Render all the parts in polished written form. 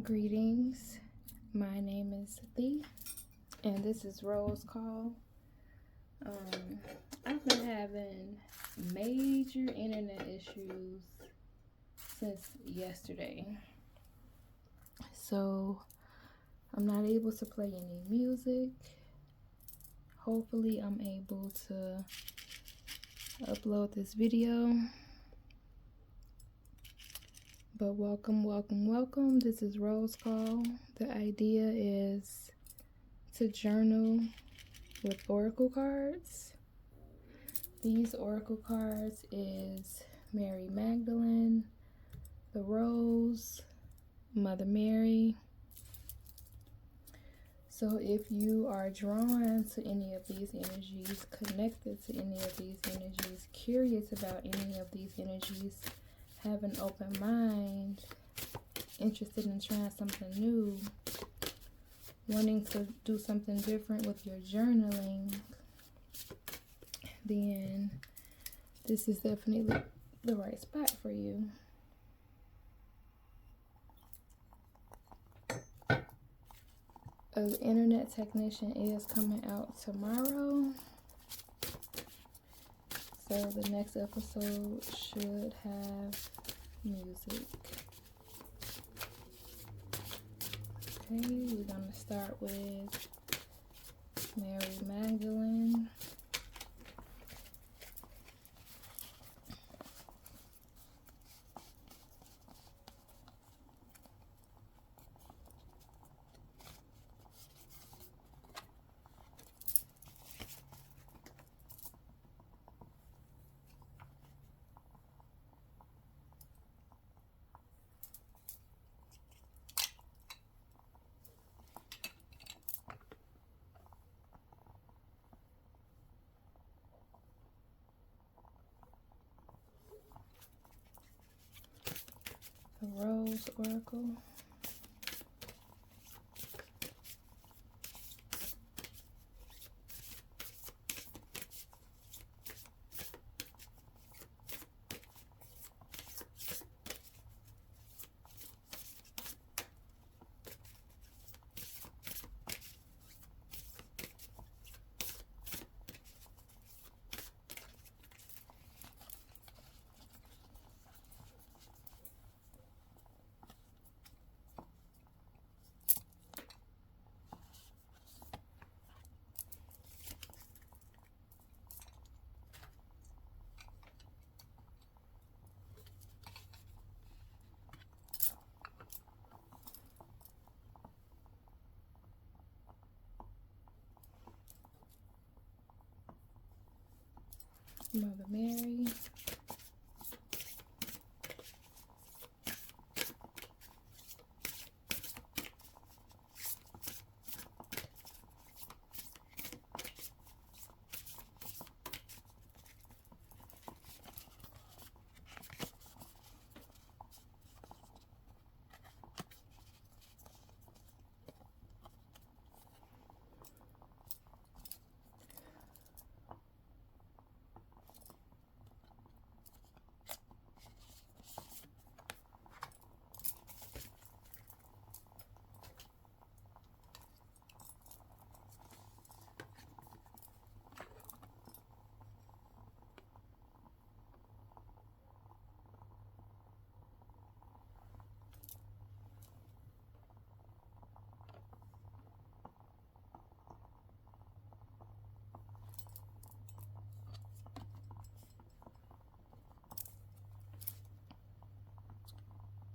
Greetings, my name is Thee, and this is Rose Call. I've been having major internet issues since yesterday, so I'm not able to play any music. Hopefully I'm able to upload this video. But welcome. This is Rose Call. The idea is to journal with oracle cards. These oracle cards is Mary Magdalene, the Rose, Mother Mary. So if you are drawn to any of these energies, connected to any of these energies, curious about any of these energies, have an open mind, interested in trying something new, wanting to do something different with your journaling, then this is definitely the right spot for you. An internet technician is coming out tomorrow, so the next episode should have music. Okay, we're gonna start with Mary Magdalene. The Rose Oracle. Mother Mary.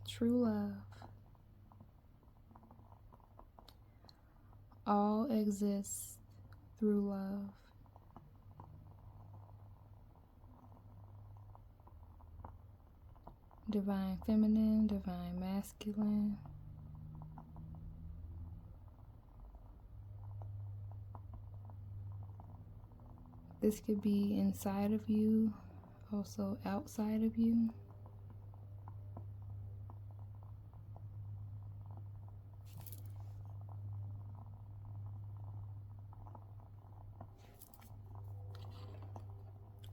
True love. All exists through love. Divine feminine, divine masculine. This could be inside of you, also outside of you.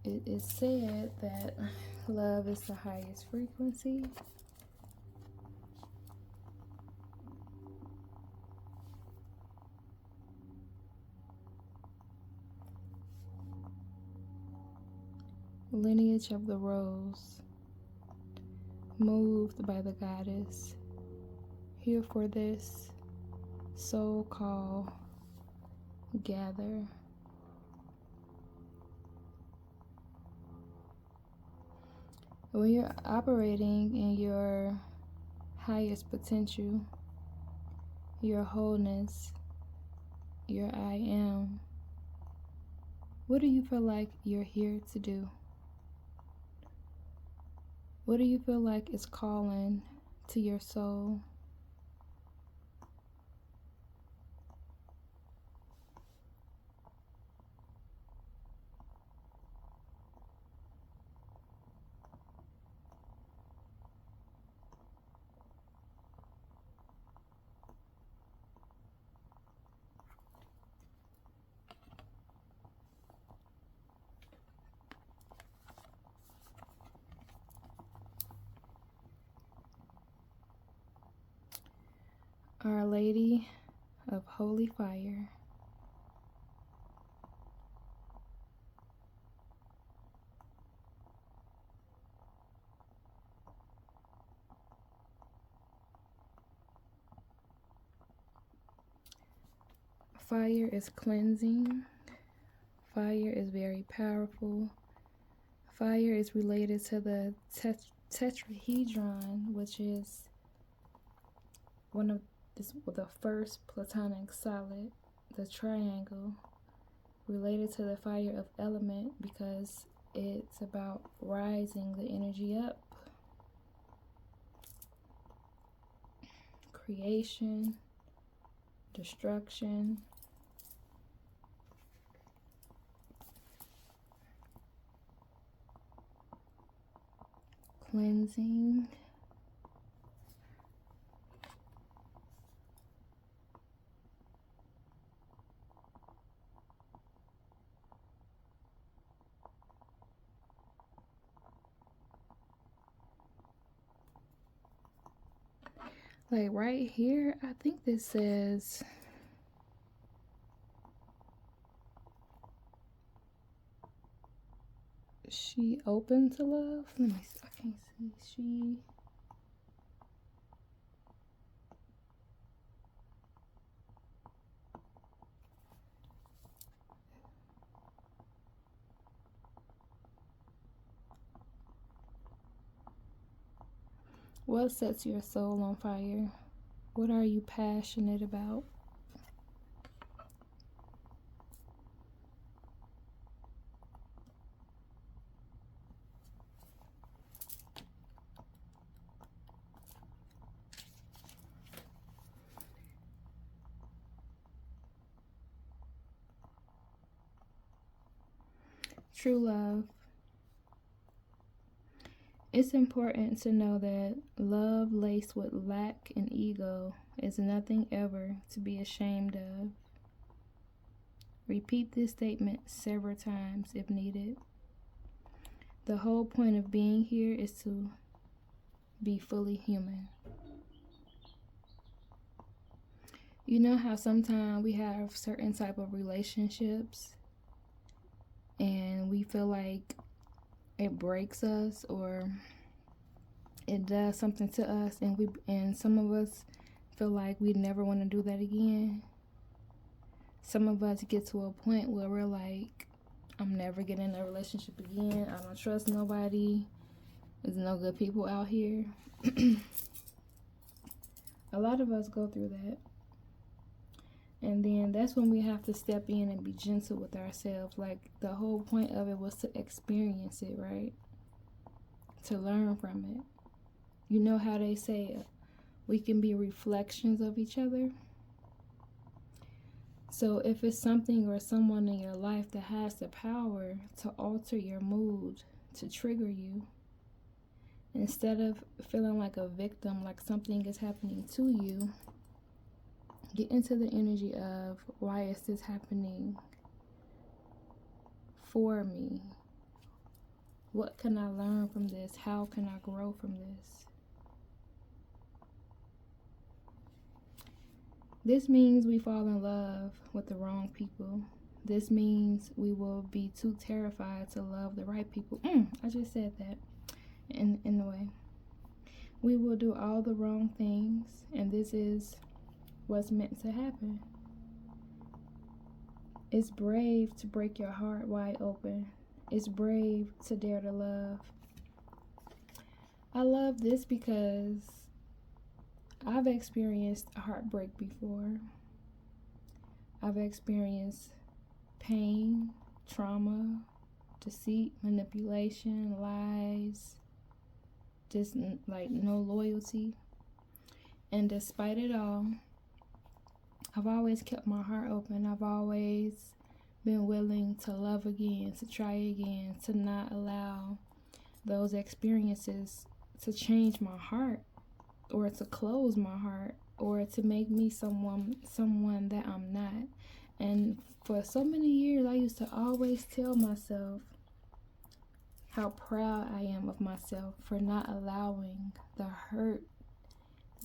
It is said that love is the highest frequency. Lineage of the Rose, moved by the goddess, here for this soul call, gather. When you're operating in your highest potential, your wholeness, your I am, what do you feel like you're here to do? What do you feel like is calling to your soul? Our Lady of Holy Fire, fire is cleansing. Fire is very powerful. Fire is related to the tetrahedron, which is the first platonic solid, the triangle, related to the fire of element because it's about rising the energy up. Creation, destruction, cleansing, like right here, I think this says she open to love. Let me see. I can't see. She. What sets your soul on fire? What are you passionate about? True love. It's important to know that love laced with lack and ego is nothing ever to be ashamed of. Repeat this statement several times if needed. The whole point of being here is to be fully human. You know how sometimes we have certain type of relationships and we feel like it breaks us or it does something to us, and some of us feel like we never want to do that again. Some of us get to a point where we're like, I'm never getting in a relationship again. I don't trust nobody. There's no good people out here. A lot of us go through that. And then that's when we have to step in and be gentle with ourselves. Like, the whole point of it was to experience it, right? To learn from it. You know how they say we can be reflections of each other? So if it's something or someone in your life that has the power to alter your mood, to trigger you, instead of feeling like a victim, like something is happening to you, get into the energy of, why is this happening for me? What can I learn from this? How can I grow from this? This means we fall in love with the wrong people. This means we will be too terrified to love the right people. I just said that in a way. We will do all the wrong things, and this is what's meant to happen. It's brave to break your heart wide open. It's brave to dare to love. I love this because I've experienced heartbreak before. I've experienced pain, trauma, deceit, manipulation, lies, just like no loyalty. And despite it all, I've always kept my heart open. I've always been willing to love again, to try again, to not allow those experiences to change my heart, or to close my heart, or to make me someone that I'm not. And for so many years, I used to always tell myself how proud I am of myself for not allowing the hurt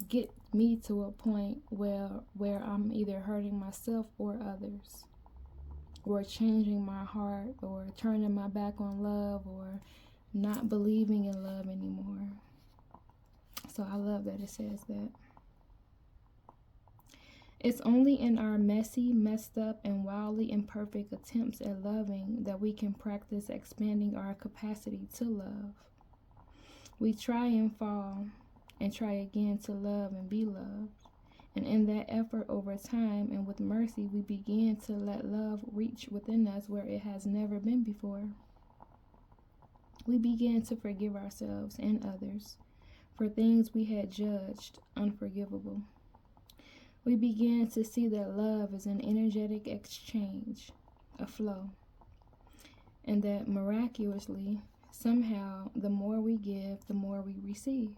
get me to a point where I'm either hurting myself or others, or changing my heart, or turning my back on love, or not believing in love anymore. So I love that it says that. It's only in our messy, messed up, and wildly imperfect attempts at loving that we can practice expanding our capacity to love. We try and fall and try again to love and be loved. And in that effort over time and with mercy, we begin to let love reach within us where it has never been before. We begin to forgive ourselves and others for things we had judged unforgivable. We begin to see that love is an energetic exchange, a flow, and that miraculously, somehow, the more we give, the more we receive.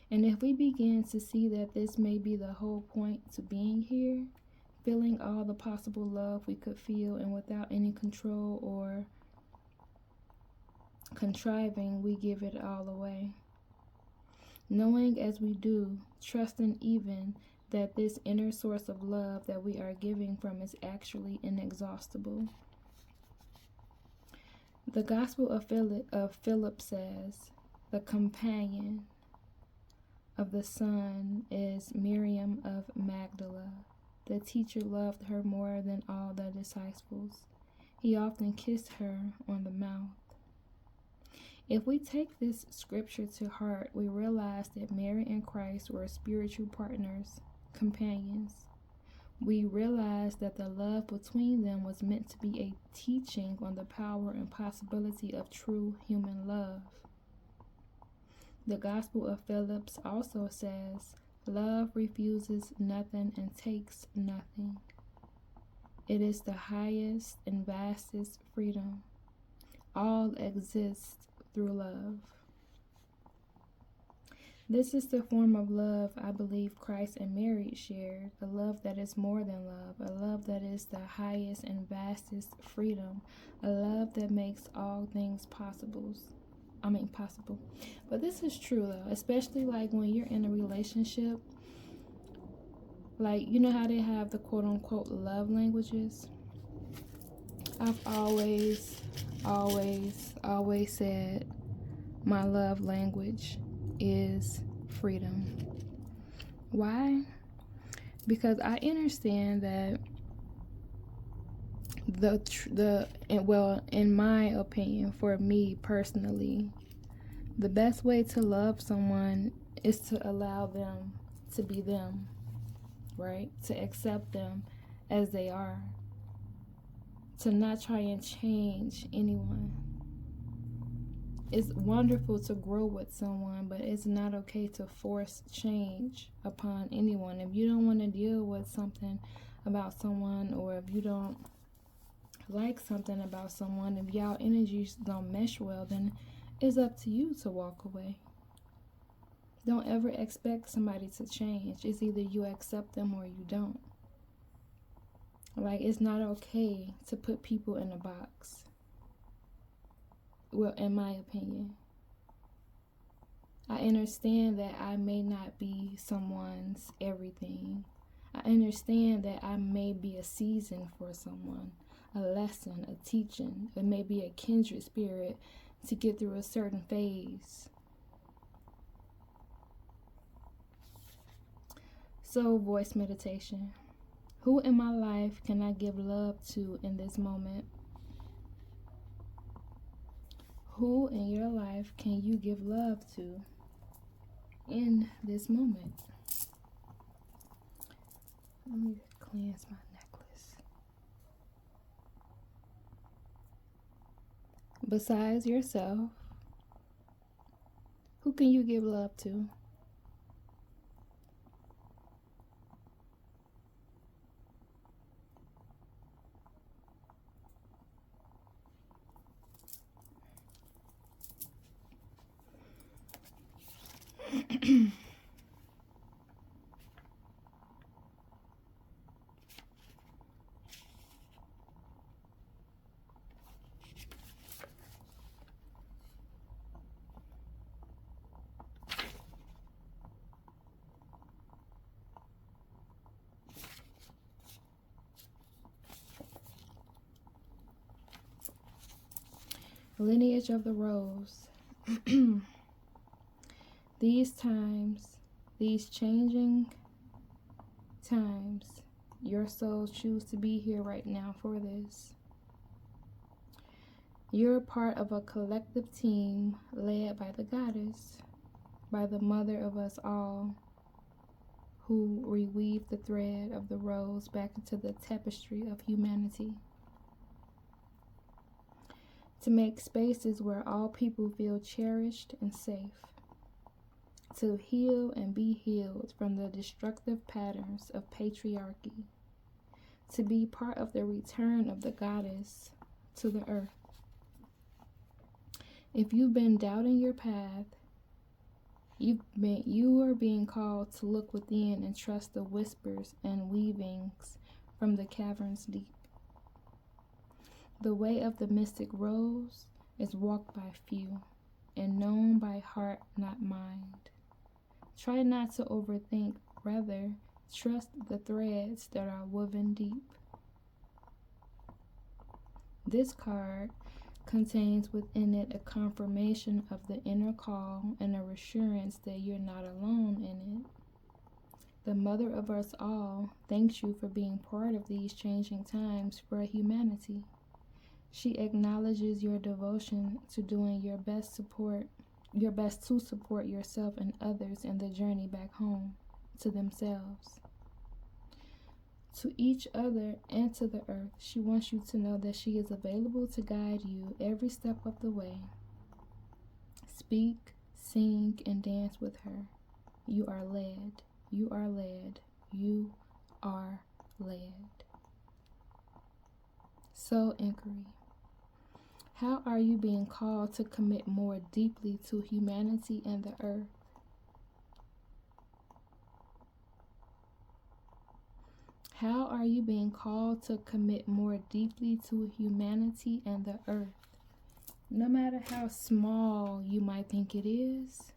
And if we begin to see that this may be the whole point to being here, feeling all the possible love we could feel, and without any control or contriving, we give it all away. Knowing as we do, trusting even, that this inner source of love that we are giving from is actually inexhaustible. The Gospel of Philip says, the companion of the Son is Miriam of Magdala. The teacher loved her more than all the disciples. He often kissed her on the mouth. If we take this scripture to heart, we realize that Mary and Christ were spiritual partners, companions. We realize that the love between them was meant to be a teaching on the power and possibility of true human love. The Gospel of Philip also says, love refuses nothing and takes nothing. It is the highest and vastest freedom. All exists through love. This is the form of love I believe Christ and Mary shared, a love that is more than love, a love that is the highest and vastest freedom, a love that makes all things possible. But this is true though, especially like when you're in a relationship, like, you know how they have the quote unquote love languages? I've always said my love language is freedom. Why? Because I understand that in my opinion, for me personally, the best way to love someone is to allow them to be them, right? To accept them as they are. To not try and change anyone. It's wonderful to grow with someone, but it's not okay to force change upon anyone. If you don't want to deal with something about someone, or if you don't like something about someone, if y'all energies don't mesh well, then it's up to you to walk away. Don't ever expect somebody to change. It's either you accept them or you don't. Like, it's not okay to put people in a box. Well, in my opinion. I understand that I may not be someone's everything. I understand that I may be a season for someone. a lesson, a teaching. It may be a kindred spirit to get through a certain phase. So, voice meditation. Who in my life can I give love to in this moment? Who in your life can you give love to in this moment? Let me cleanse my necklace. Besides yourself, who can you give love to? Lineage of the Rose. These times, these changing times, your souls choose to be here right now for this. You're part of a collective team led by the goddess, by the mother of us all, who reweave the thread of the rose back into the tapestry of humanity, to make spaces where all people feel cherished and safe, to heal and be healed from the destructive patterns of patriarchy, to be part of the return of the goddess to the earth. If you've been doubting your path, you are being called to look within and trust the whispers and weavings from the caverns deep. The way of the mystic rose is walked by few and known by heart, not mind. Try not to overthink, rather trust the threads that are woven deep. This card contains within it a confirmation of the inner call and a reassurance that you're not alone in it. The mother of us all thanks you for being part of these changing times for humanity. She acknowledges your devotion to doing your best to support yourself and others in the journey back home to themselves, to each other, and to the earth. She wants you to know that she is available to guide you every step of the way. Speak, sing, and dance with her. You are led. You are led. You are led. So, inquiry. How are you being called to commit more deeply to humanity and the earth? How are you being called to commit more deeply to humanity and the earth? No matter how small you might think it is,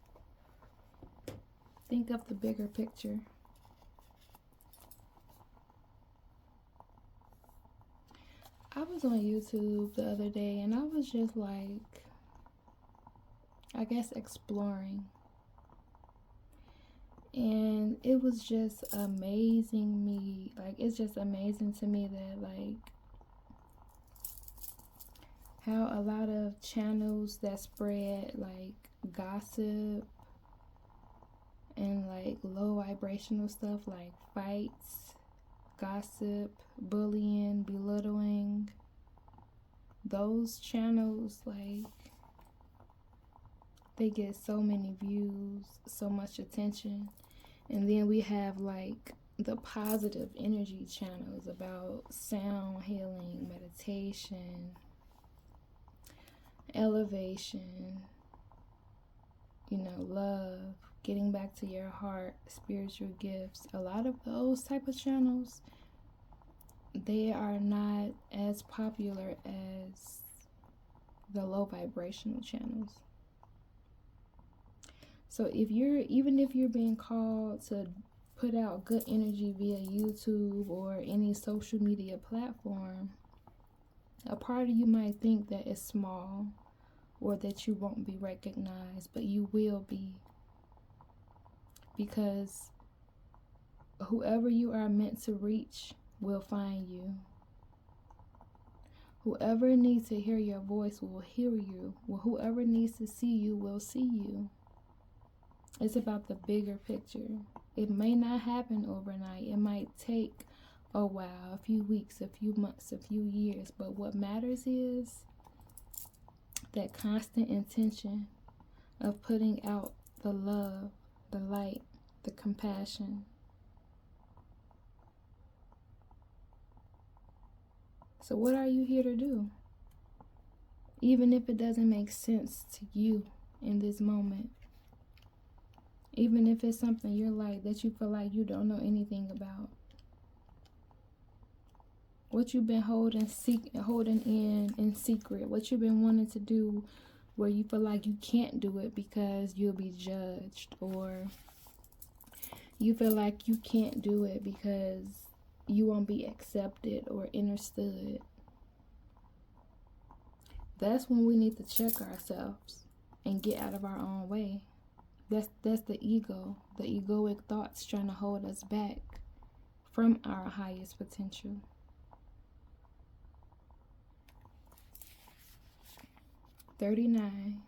think of the bigger picture. I was on YouTube the other day and I was just like, I guess exploring. And it was just amazing me. Like, it's just amazing to me that, like, how a lot of channels that spread, like, gossip and, like, low vibrational stuff, like fights, gossip, bullying, belittling, those channels, like, they get so many views, so much attention. And then we have like the positive energy channels about sound healing, meditation, elevation, love, getting back to your heart, spiritual gifts. A lot of those type of channels, they are not as popular as the low vibrational channels. So even if you're being called to put out good energy via YouTube or any social media platform, A part of you might think that it's small or that you won't be recognized, but you will be. Because whoever you are meant to reach will find you. Whoever needs to hear your voice will hear you. Well, whoever needs to see you will see you. It's about the bigger picture. It may not happen overnight. It might take a while, a few weeks, a few months, a few years. But what matters is that constant intention of putting out the love, the light, the compassion. So what are you here to do? Even if it doesn't make sense to you in this moment. Even if it's something you're like that you feel like you don't know anything about. What you've been holding in secret. What you've been wanting to do where you feel like you can't do it because you'll be judged. Or you feel like you can't do it because you won't be accepted or understood. That's when we need to check ourselves and get out of our own way. That's the ego, the egoic thoughts trying to hold us back from our highest potential. (39)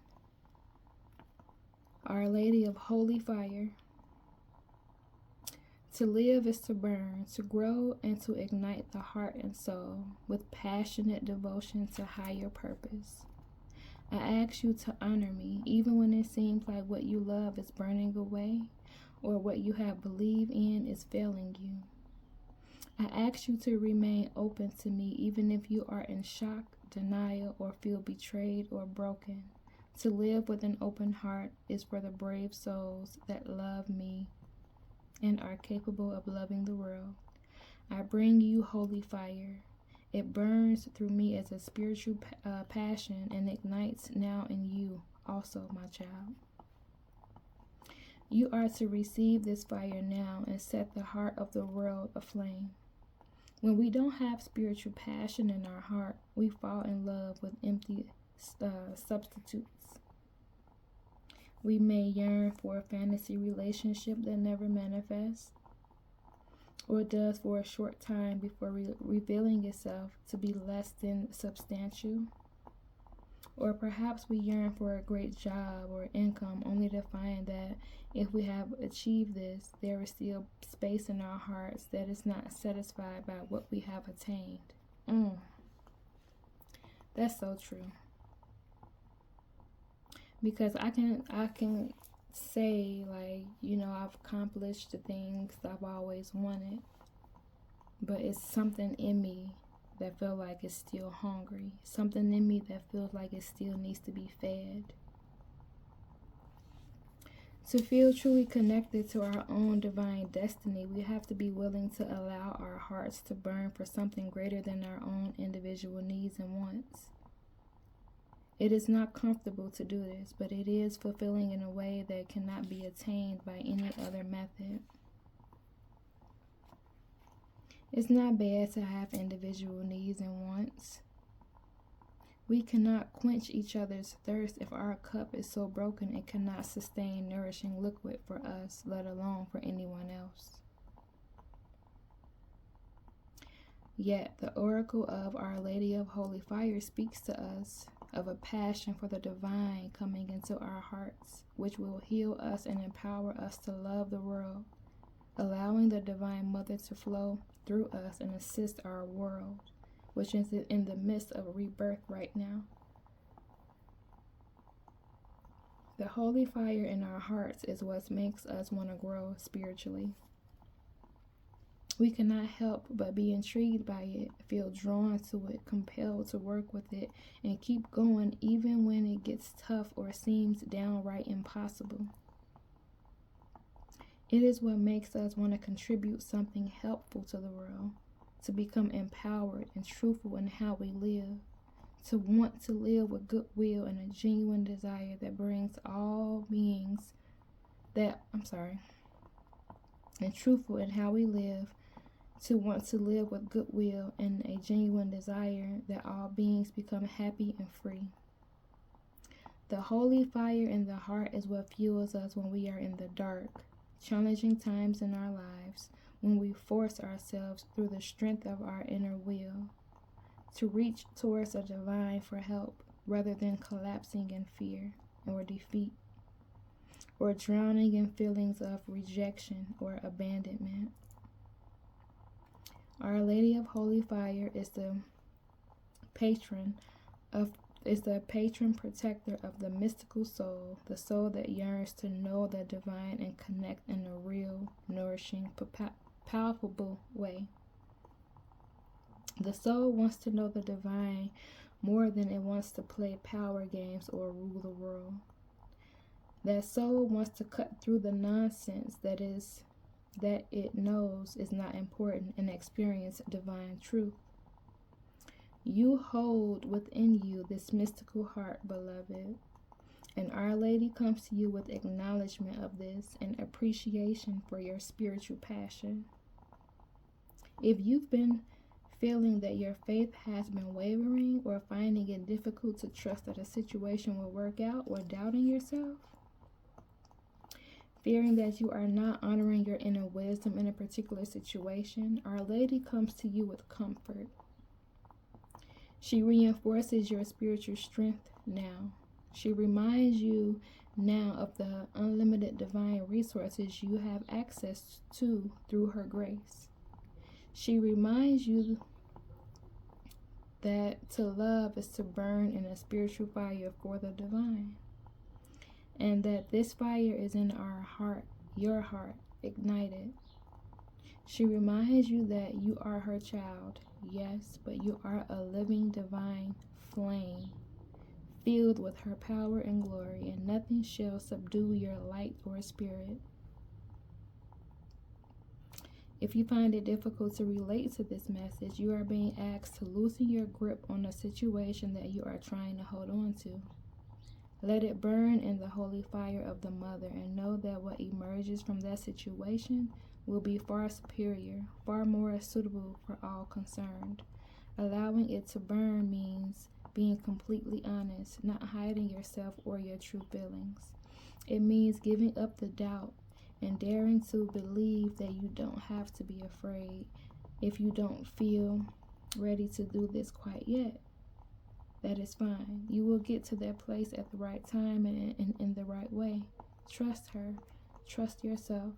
Our Lady of Holy Fire. To live is to burn, to grow and to ignite the heart and soul with passionate devotion to higher purpose. I ask you to honor me, even when it seems like what you love is burning away or what you have believed in is failing you. I ask you to remain open to me, even if you are in shock, denial, or feel betrayed or broken. To live with an open heart is for the brave souls that love me and are capable of loving the world. I bring you holy fire. It burns through me as a spiritual passion and ignites now in you also, my child. You are to receive this fire now and set the heart of the world aflame. When we don't have spiritual passion in our heart, we fall in love with empty substitutes. We may yearn for a fantasy relationship that never manifests, or does for a short time before revealing itself to be less than substantial. Or perhaps we yearn for a great job or income only to find that if we have achieved this, there is still space in our hearts that is not satisfied by what we have attained. That's so true. Because I can say, like, you know, I've accomplished the things I've always wanted, but it's something in me that feels like it's still hungry. Something in me that feels like it still needs to be fed. To feel truly connected to our own divine destiny, we have to be willing to allow our hearts to burn for something greater than our own individual needs and wants. It is not comfortable to do this, but it is fulfilling in a way that cannot be attained by any other method. It's not bad to have individual needs and wants. We cannot quench each other's thirst if our cup is so broken it cannot sustain nourishing liquid for us, let alone for anyone else. Yet the oracle of Our Lady of Holy Fire speaks to us of a passion for the divine coming into our hearts, which will heal us and empower us to love the world, allowing the Divine Mother to flow through us and assist our world, which is in the midst of rebirth right now. The holy fire in our hearts is what makes us want to grow spiritually. We cannot help but be intrigued by it, feel drawn to it, compelled to work with it, and keep going even when it gets tough or seems downright impossible. It is what makes us want to contribute something helpful to the world, to become empowered and truthful in how we live, to want to live with goodwill and a genuine desire that brings all beings and truthful in how we live, to want to live with goodwill and a genuine desire that all beings become happy and free. The holy fire in the heart is what fuels us when we are in the dark, challenging times in our lives, when we force ourselves through the strength of our inner will to reach towards the divine for help rather than collapsing in fear or defeat or drowning in feelings of rejection or abandonment. Our Lady of Holy Fire is the patron protector of the mystical soul, the soul that yearns to know the divine and connect in a real, nourishing, palpable way. The soul wants to know the divine more than it wants to play power games or rule the world. That soul wants to cut through the nonsense that it knows is not important and experience divine truth. You hold within you this mystical heart, beloved, and Our Lady comes to you with acknowledgement of this and appreciation for your spiritual passion. If you've been feeling that your faith has been wavering or finding it difficult to trust that a situation will work out or doubting yourself, fearing that you are not honoring your inner wisdom in a particular situation, Our Lady comes to you with comfort. She reinforces your spiritual strength now. She reminds you now of the unlimited divine resources you have access to through her grace. She reminds you that to love is to burn in a spiritual fire for the divine, and that this fire is in our heart, your heart, ignited. She reminds you that you are her child, yes, but you are a living divine flame, filled with her power and glory, and nothing shall subdue your light or spirit. If you find it difficult to relate to this message, you are being asked to loosen your grip on the situation that you are trying to hold on to. Let it burn in the holy fire of the Mother, and know that what emerges from that situation will be far superior, far more suitable for all concerned. Allowing it to burn means being completely honest, not hiding yourself or your true feelings. It means giving up the doubt and daring to believe that you don't have to be afraid if you don't feel ready to do this quite yet. That is fine. You will get to that place at the right time and in the right way. Trust her. Trust yourself.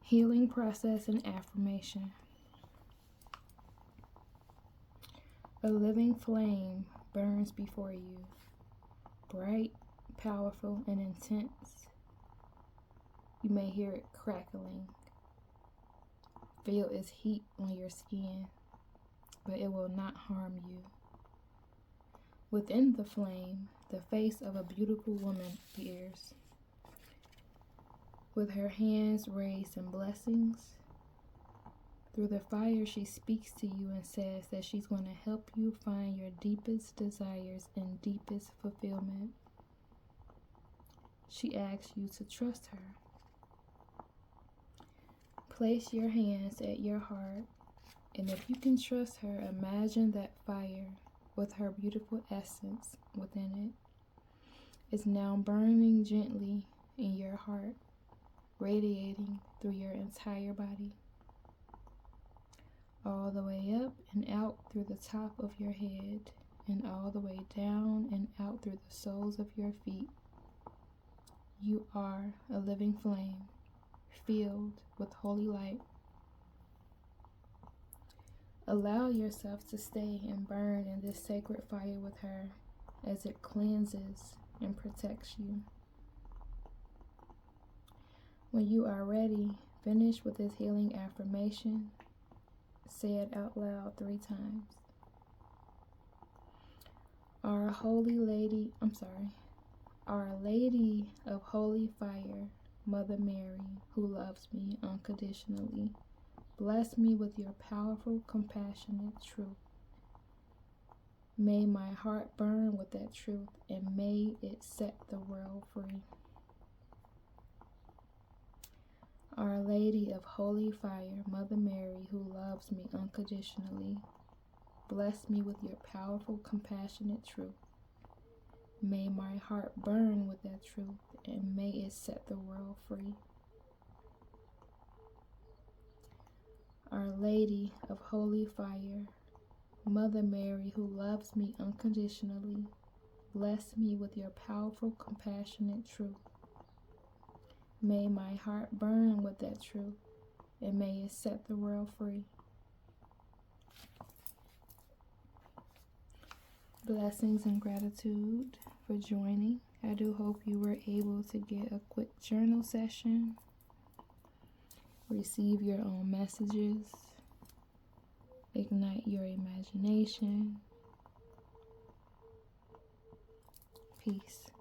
Healing process and affirmation. A living flame burns before you, bright, powerful, and intense. You may hear it crackling. Feel its heat on your skin, but it will not harm you. Within the flame, the face of a beautiful woman appears. With her hands raised in blessings, through the fire she speaks to you and says that she's going to help you find your deepest desires and deepest fulfillment. She asks you to trust her. Place your hands at your heart, and if you can trust her, imagine that fire with her beautiful essence within it is now burning gently in your heart, radiating through your entire body, all the way up and out through the top of your head, and all the way down and out through the soles of your feet. You are a living flame, filled with holy light. Allow yourself to stay and burn in this sacred fire with her as it cleanses and protects you. When you are ready, finish with this healing affirmation. Say it out loud 3 times. Our Lady of Holy Fire, Mother Mary, who loves me unconditionally, bless me with your powerful, compassionate truth. May my heart burn with that truth, and may it set the world free. Our Lady of Holy Fire, Mother Mary, who loves me unconditionally, bless me with your powerful, compassionate truth. May my heart burn with that truth, and may it set the world free. Our Lady of Holy Fire, Mother Mary, who loves me unconditionally, bless me with your powerful, compassionate truth. May my heart burn with that truth, and may it set the world free. Blessings and gratitude for joining. I do hope you were able to get a quick journal session, receive your own messages, ignite your imagination. Peace.